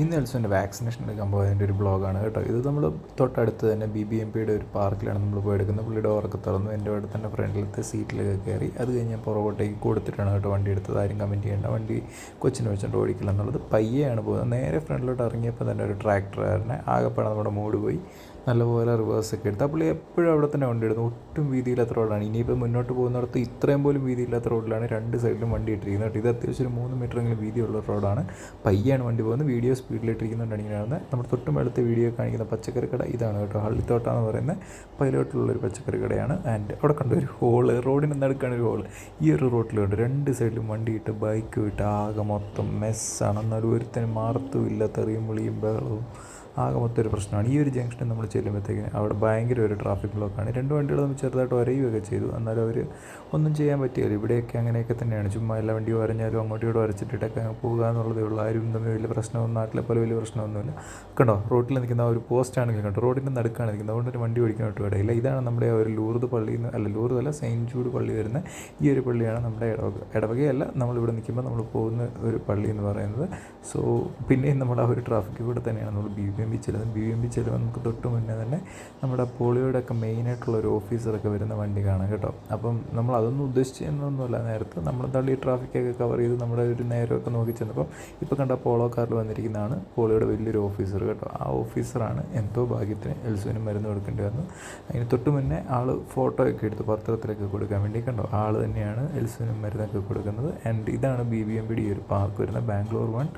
ഇന്ന് എൽസുവിൻ്റെ വാക്സിനേഷൻ എടുക്കാൻ പോയതിൻ്റെ ഒരു ബ്ലോഗാണ് കേട്ടോ. ഇത് നമ്മൾ തൊട്ടടുത്ത് തന്നെ BBMPയുടെ ഒരു പാർക്കിലാണ് നമ്മൾ പോയി എടുക്കുന്നത്. പുള്ളിയുടെ ഡോറൊക്കെ തുറന്നു എൻ്റെ അവിടെ തന്നെ ഫ്രണ്ടിലത്തെ സീറ്റിലൊക്കെ കയറി. അത് കഴിഞ്ഞ് ഞാൻ പുറകോട്ടേക്ക് കൊടുത്തിട്ടാണ് കേട്ടോ വണ്ടി എടുത്തത്. ആരും കമൻറ്റ് ചെയ്യേണ്ട, വണ്ടി കൊച്ചിനെ വെച്ചിട്ട് ഓടിക്കില്ല എന്നുള്ളത്. പയ്യെയാണ് പോകുന്നത്. നേരെ ഫ്രണ്ടിലോട്ട് ഇറങ്ങിയപ്പോൾ തന്നെ ഒരു ട്രാക്ടറുകാരനെ ആകെപ്പാടെ നമ്മുടെ മൂഡ് പോയി. നല്ലപോലെ റിവേഴ്സൊക്കെ എടുത്ത്. ആ പുള്ളി എപ്പോഴും അവിടെ തന്നെ വണ്ടി ഇടുന്നു. ഒട്ടും വീതിയില്ലാത്ത റോഡാണ്. ഇനിയിപ്പോൾ മുന്നോട്ട് പോകുന്നിടത്ത് ഇത്രയും പോലും വീതിയില്ലാത്ത റോഡിലാണ് രണ്ട് സൈഡിലും വണ്ടി ഇട്ടിരിക്കുന്നത് കേട്ടോ. ഇത് അത്യാവശ്യം ഒരു 3 മീറ്ററെങ്കിലും വീതിയുള്ള റോഡാണ്. പയ്യാണ് വണ്ടി പോകുന്നത്. വീഡിയോ സ്പീഡിലിട്ടിരിക്കുന്നുണ്ടാണ് ഇങ്ങനെ കാണുന്നത്. നമ്മുടെ തൊട്ടും അടുത്ത വീഡിയോ കാണിക്കുന്ന പച്ചക്കറി കട ഇതാണ് കേട്ടോ. ഹള്ളിത്തോട്ടാന്ന് പറയുന്ന പൈലോട്ടിലുള്ളൊരു പച്ചക്കറി കടയാണ്. ആൻഡ് അവിടെ കണ്ട ഒരു ഹോള്, റോഡിന് നടുക്കാണ് ഒരു ഹോള്. ഈ ഒരു റോട്ടിൽ കണ്ട് രണ്ട് സൈഡിലും വണ്ടി ഇട്ട് ബൈക്ക് ഇട്ട് ആകെ മൊത്തം മെസ്സാണ്. എന്നാലും ഒരുത്തനും മാർത്തുമില്ല, തെറിയും വിളിയും ബഹളവും ആകെ മൊത്തം ഒരു പ്രശ്നമാണ്. ഈ ഒരു ജംഗ്ഷനിൽ നമ്മൾ ചെല്ലുമ്പോഴത്തേക്കിന് അവിടെ ഭയങ്കര ഒരു ട്രാഫിക് ബ്ലോക്കാണ്. രണ്ട് വണ്ടികൾ നമ്മൾ ചെറുതായിട്ട് വരയുകയൊക്കെ ചെയ്തു. എന്നാലും അവർ ഒന്നും ചെയ്യാൻ പറ്റില്ല. ഇവിടെയൊക്കെ അങ്ങനെയൊക്കെ തന്നെയാണ്. ചുമ്മാ എല്ലാ വണ്ടിയും വരഞ്ഞാലും അങ്ങോട്ടും ഇങ്ങോട്ട് വരച്ചിട്ടിട്ടൊക്കെ അങ്ങ് പോകുക എന്നുള്ളതേ ഉള്ളൂ. ആരും തമ്മിൽ വലിയ പ്രശ്നമൊന്നും, നാട്ടിലെ പോലെ വലിയ പ്രശ്നമൊന്നുമില്ല. കണ്ടോ, റോഡിൽ നിൽക്കുന്ന ഒരു പോസ്റ്റ് ആണെങ്കിലും കണ്ടോ, റോഡിൻ്റെ നടുക്കാണ് നിൽക്കുന്നത്. അതുകൊണ്ട് ഒരു വണ്ടി ഓടിക്കാനായിട്ട് ഇടയില്ല. ഇതാണ് നമ്മുടെ ഒരു ലൂർദ് പള്ളിയിൽ നിന്ന്, അല്ല ലൂർദ് അല്ല, സെയിൻറ്റ് ജൂഡ് പള്ളി വരുന്ന ഈ ഒരു പള്ളിയാണ് നമ്മുടെ ഇടവകയല്ല, നമ്മളിവിടെ നിൽക്കുമ്പോൾ നമ്മൾ പോകുന്ന ഒരു പള്ളി എന്ന് പറയുന്നത്. സോ പിന്നെയും നമ്മൾ ആ ഒരു ട്രാഫിക്കിൽ കൂടെ തന്നെയാണ് നമ്മൾ BBMP ചെല്ലുമ്പോൾ നമുക്ക് തൊട്ട് മുന്നേ തന്നെ നമ്മുടെ പോളിയോയുടെ ഒക്കെ മെയിനായിട്ടുള്ള ഒരു ഓഫീസറൊക്കെ വരുന്ന വണ്ടി കാണാം കേട്ടോ. അപ്പം നമ്മൾ അതൊന്നും ഉദ്ദേശിച്ചൊന്നുമല്ല. നേരത്തെ നമ്മൾ തള്ളി ട്രാഫിക്കൊക്കെ കവർ ചെയ്ത് നമ്മുടെ ഒരു നേരമൊക്കെ നോക്കി ചെന്നപ്പം ഇപ്പോൾ കണ്ട പോളോ കാറിൽ വന്നിരിക്കുന്നതാണ് പോളിയോയുടെ വലിയൊരു ഓഫീസർ കേട്ടോ. ആ ഓഫീസറാണ് എന്തോ ഭാഗ്യത്തിന് എൽസുവിന് മരുന്ന് കൊടുക്കേണ്ടി വന്നു. അതിന് തൊട്ട് മുന്നേ ആൾ ഫോട്ടോ ഒക്കെ എടുത്ത് പത്രത്തിലൊക്കെ കൊടുക്കാൻ വേണ്ടി കണ്ടോ, ആൾ തന്നെയാണ് എൽസുവിന് മരുന്നൊക്കെ കൊടുക്കുന്നത്. ആൻഡ് ഇതാണ് BBMPയുടെ ഈ ഒരു പാർക്ക് വരുന്നത്. ബാംഗ്ലൂർ 1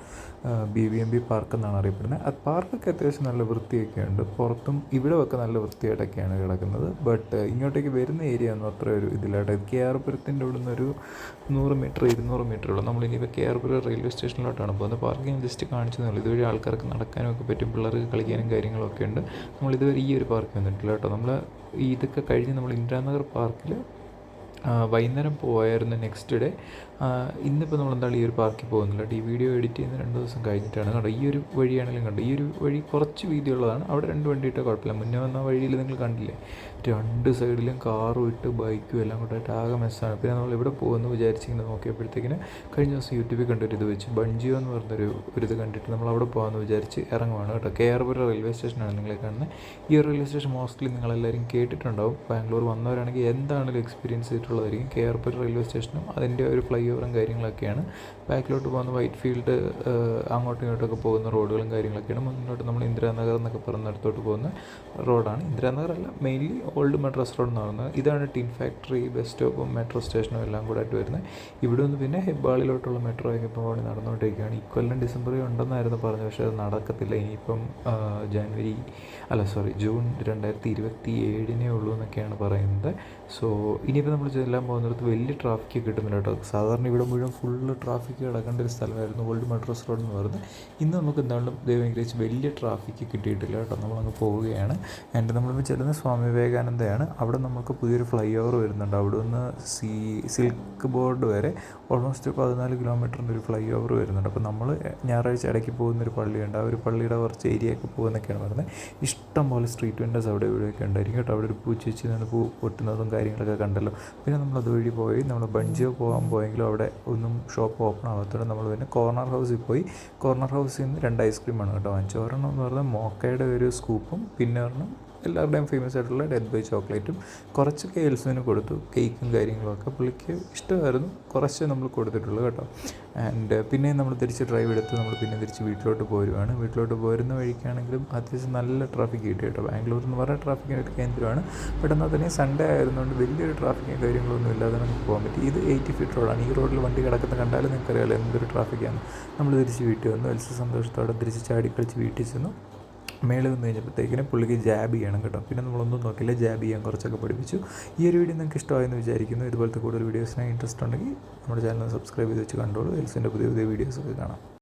BBMP പാർക്ക് എന്നാണ് അറിയപ്പെടുന്നത്. ആ പാർക്കൊക്കെ അത്യാവശ്യം നല്ല വൃത്തിയൊക്കെ ഉണ്ട്. പുറത്തും ഇവിടെ ഒക്കെ നല്ല വൃത്തിയായിട്ടൊക്കെയാണ് കിടക്കുന്നത്. ബട്ട് ഇങ്ങോട്ടേക്ക് വരുന്ന ഏരിയ ഒന്നും അത്ര ഒരു ഇതിലായിട്ട്. KR-പുരത്തിൻ്റെ ഇവിടെ നിന്നൊരു 100 മീറ്റർ 200 മീറ്റർ ഉള്ളൂ. നമ്മളിനിയിപ്പോൾ KR-പുരം റെയിൽവേ സ്റ്റേഷനിലോട്ടാണ് പോകുന്നത്. പാർക്കിംഗ് ജസ്റ്റ് കാണിച്ചതേ. ഇതുവഴി ആൾക്കാർക്ക് നടക്കാനും ഒക്കെ പറ്റും, പിള്ളേർക്ക് കളിക്കാനും കാര്യങ്ങളൊക്കെ ഉണ്ട്. നമ്മളിതുവരെ ഈ ഒരു പാർക്ക് വന്നിട്ടില്ല കേട്ടോ. നമ്മൾ ഇതൊക്കെ കഴിഞ്ഞ് നമ്മൾ ഇന്ദിരാനഗർ പാർക്കിൽ വൈകുന്നേരം പോയായിരുന്നു നെക്സ്റ്റ് ഡേ. ഇന്നിപ്പോൾ നമ്മളെന്താണ് ഈ ഒരു പാർക്കിൽ പോകുന്നില്ല. ഈ വീഡിയോ എഡിറ്റ് ചെയ്യുന്ന 2 ദിവസം കഴിഞ്ഞിട്ടാണ്. കണ്ടോ, ഈ ഒരു വഴിയാണെങ്കിലും കണ്ടോ, ഈ ഒരു വഴി കുറച്ച് വീതിയുള്ളതാണ്. അവിടെ 2 വണ്ടി ഇട്ടാൽ കുഴപ്പമില്ല. മുന്നേ വന്ന വഴിയിൽ നിങ്ങൾ കണ്ടില്ലേ, 2 സൈഡിലും കാറും ഇട്ട് ബൈക്കും എല്ലാം കൂട്ടായിട്ട് ആകെ മെസ്സാണ്. പിന്നെ നമ്മൾ ഇവിടെ പോകുമെന്ന് വിചാരിച്ചിങ്ങനെ നോക്കിയപ്പോഴത്തേക്കിന് കഴിഞ്ഞ ദിവസം യൂട്യൂബിൽ കണ്ടൊരു ഇത് വെച്ച് ബൺജിയോ എന്ന് പറഞ്ഞൊരു ഇത് കണ്ടിട്ട് നമ്മൾ അവിടെ പോകാമെന്ന് വിചാരിച്ച് ഇറങ്ങുവാണ് കേട്ടോ. KR-പുരം റെയിൽവേ സ്റ്റേഷനാണ് നിങ്ങളെ കാണുന്നത്. ഈ ഒരു റെയിൽവേ സ്റ്റേഷൻ മോസ്റ്റ്ലി നിങ്ങളെല്ലാവരും കേട്ടിട്ടുണ്ടാവും. ബാംഗ്ലൂർ വന്നവരാണെങ്കിൽ എന്താണെങ്കിലും എക്സ്പീരിയൻസ് ചെയ്തിട്ടുള്ളതായിരിക്കും. KR-പുരം റെയിൽവേ സ്റ്റേഷനും അതിൻ്റെ ഒരു ഫ്ലൈ ഓവറും കാര്യങ്ങളൊക്കെയാണ്. ബാക്കിലോട്ട് പോകുന്ന വൈറ്റ് ഫീൽഡ് അങ്ങോട്ടും ഇങ്ങോട്ടൊക്കെ പോകുന്ന റോഡുകളും കാര്യങ്ങളൊക്കെയാണ്. മുന്നോട്ട് നമ്മൾ ഇന്ദിരാനഗർ എന്നൊക്കെ പറഞ്ഞിടത്തോട്ട് പോകുന്ന റോഡാണ്. ഇന്ദിരാനഗർ അല്ല, മെയിൻലി ഓൾഡ് മെട്രോസ് റോഡ് എന്ന് പറയുന്നത്. ഇതാണ് ടിൻ ഫാക്ടറി, ബസ് സ്റ്റോപ്പും മെട്രോ സ്റ്റേഷനും എല്ലാം കൂടെ ആയിട്ട് വരുന്നത്. ഇവിടെ നിന്ന് പിന്നെ ഹെബ്ബാളിലോട്ടുള്ള മെട്രോ ഒക്കെ ഇപ്പോൾ പണി നടന്നുകൊണ്ടിരിക്കുകയാണ്. ഇക്കൊല്ലം ഡിസംബറിൽ ഉണ്ടെന്നായിരുന്നു പറഞ്ഞത്, പക്ഷേ അത് നടക്കത്തില്ല. ഇനിയിപ്പം ജൂൺ 2027 ഉള്ളൂ എന്നൊക്കെയാണ് പറയുന്നത്. സോ ഇനിയിപ്പോൾ നമ്മൾ ചെല്ലാൻ പോകുന്നിടത്ത് വലിയ ട്രാഫിക്ക് കിട്ടുന്നില്ല കേട്ടോ. സാധാരണ ഇവിടെ മുഴുവൻ ഫുള്ള് ട്രാഫിക്ക് കിടക്കേണ്ട ഒരു സ്ഥലമായിരുന്നു ഓൾഡ് മെട്രോസ് റോഡ് എന്ന് പറയുന്നത്. ഇന്ന് നമുക്ക് എന്തായാലും ദൈവം ഗ്രഹിച്ച് വലിയ ട്രാഫിക്ക് കിട്ടിയിട്ടില്ല കേട്ടോ. നമ്മളങ്ങ് പോവുകയാണ്. ആൻഡ് നമ്മളിപ്പോൾ ചെല്ലുന്നത് സ്വാമി വിവേകാനന്ദയാണ്. അവിടെ നമുക്ക് പുതിയൊരു ഫ്ലൈ ഓവർ വരുന്നുണ്ട്. അവിടെ നിന്ന് സിൽക്ക് ബോർഡ് വരെ ഓൾമോസ്റ്റ് 14 കിലോമീറ്ററിൻ്റെ ഒരു ഫ്ലൈ ഓവർ വരുന്നുണ്ട്. അപ്പോൾ നമ്മൾ ഞായറാഴ്ച ഇടയ്ക്ക് പോകുന്നൊരു പള്ളിയുണ്ട്. ആ ഒരു പള്ളിയുടെ കുറച്ച് ഏരിയയൊക്കെ പോകുന്നൊക്കെയാണ് പറയുന്നത്. ഇഷ്ടം പോലെ സ്ട്രീറ്റ് വെൻഡേഴ്സ് അവിടെ ഇവിടെയൊക്കെ ഉണ്ടായിരിക്കും കേട്ടോ. അവിടെ ഒരു പൂച്ചേച്ചി നിന്ന് പൂ പൊട്ടുന്നതും കാര്യങ്ങളൊക്കെ കണ്ടല്ലോ. പിന്നെ നമ്മൾ അതുവഴി പോയി നമ്മൾ ബൺജിയോ പോകാൻ പോയെങ്കിലും അവിടെ ഒന്നും ഷോപ്പ് ഓപ്പൺ ആവാത്തതുകൊണ്ട് നമ്മൾ പിന്നെ കോർണർ ഹൗസിൽ പോയി. കോർണർ ഹൗസിൽ നിന്ന് 2 ഐസ്ക്രീമാണ് കേട്ടോ വാങ്ങിച്ചു. ഒരെണ്ണം എന്ന് പറഞ്ഞാൽ മോക്കയുടെ ഒരു സ്കൂപ്പും, പിന്നെ ഒരെണ്ണം എല്ലാവരുടെയും ഫേമസ് ആയിട്ടുള്ള ഡെത്ത് ബൈ ചോക്ലേറ്റും. കുറച്ചൊക്കെ എൽസുവിന് കൊടുത്തു, കേക്കും കാര്യങ്ങളൊക്കെ പുള്ളിക്ക് ഇഷ്ടമായിരുന്നു. കുറച്ച് നമ്മൾ കൊടുത്തിട്ടുള്ളൂ കേട്ടോ. ആൻഡ് പിന്നെ നമ്മൾ തിരിച്ച് ഡ്രൈവ് എടുത്ത് നമ്മൾ പിന്നെ തിരിച്ച് വീട്ടിലോട്ട് പോരുവാണ്. വീട്ടിലോട്ട് പോരുന്ന വഴിക്കാണെങ്കിലും അത്യാവശ്യം നല്ല ട്രാഫിക് കിട്ടി കേട്ടോ. ബാംഗ്ലൂർ എന്ന് പറഞ്ഞാൽ ട്രാഫിക്കിൻ്റെ ഒരു കേന്ദ്രമാണ്. പെട്ടെന്ന് തന്നെ സൺഡേ ആയിരുന്നുകൊണ്ട് വലിയൊരു ട്രാഫിക്കും കാര്യങ്ങളൊന്നും ഇല്ലാതെ നമുക്ക് പോകാൻ പറ്റി. ഇത് 80 ഫീറ്റ് റോഡാണ്. ഈ റോഡിൽ വണ്ടി കിടക്കുന്ന കണ്ടാലും നിങ്ങൾക്കറിയാമല്ലോ എന്തൊരു ട്രാഫിക്കാണ്. നമ്മൾ തിരിച്ച് വീട്ടിൽ വന്നു. എൽസ് സന്തോഷത്തോടെ തിരിച്ച് ചാടി കളിച്ച് വീട്ടിൽ ചെന്നു. മേളിൽ വന്നു കഴിഞ്ഞപ്പോഴത്തേക്കിനും പുള്ളിക്ക് ജാബ് ചെയ്യണം കേട്ടോ. പിന്നെ നമ്മളൊന്നും നോക്കില്ല, ജാബ് ചെയ്യാൻ കുറച്ചൊക്കെ പഠിപ്പിച്ചു. ഈ ഒരു വീഡിയോ നിങ്ങൾക്ക് ഇഷ്ടമായെന്ന് വിചാരിക്കുന്നു. ഇതുപോലത്തെ കൂടുതൽ വീഡിയോസിനായി ഇൻട്രസ്റ്റ് ഉണ്ടെങ്കിൽ നമ്മുടെ ചാനൽ സബ്സ്ക്രൈബ് ചെയ്ത് വെച്ച് കണ്ടോളൂ. എൽസിൻ്റെ പുതിയ പുതിയ വീഡിയോസൊക്കെ കാണാം.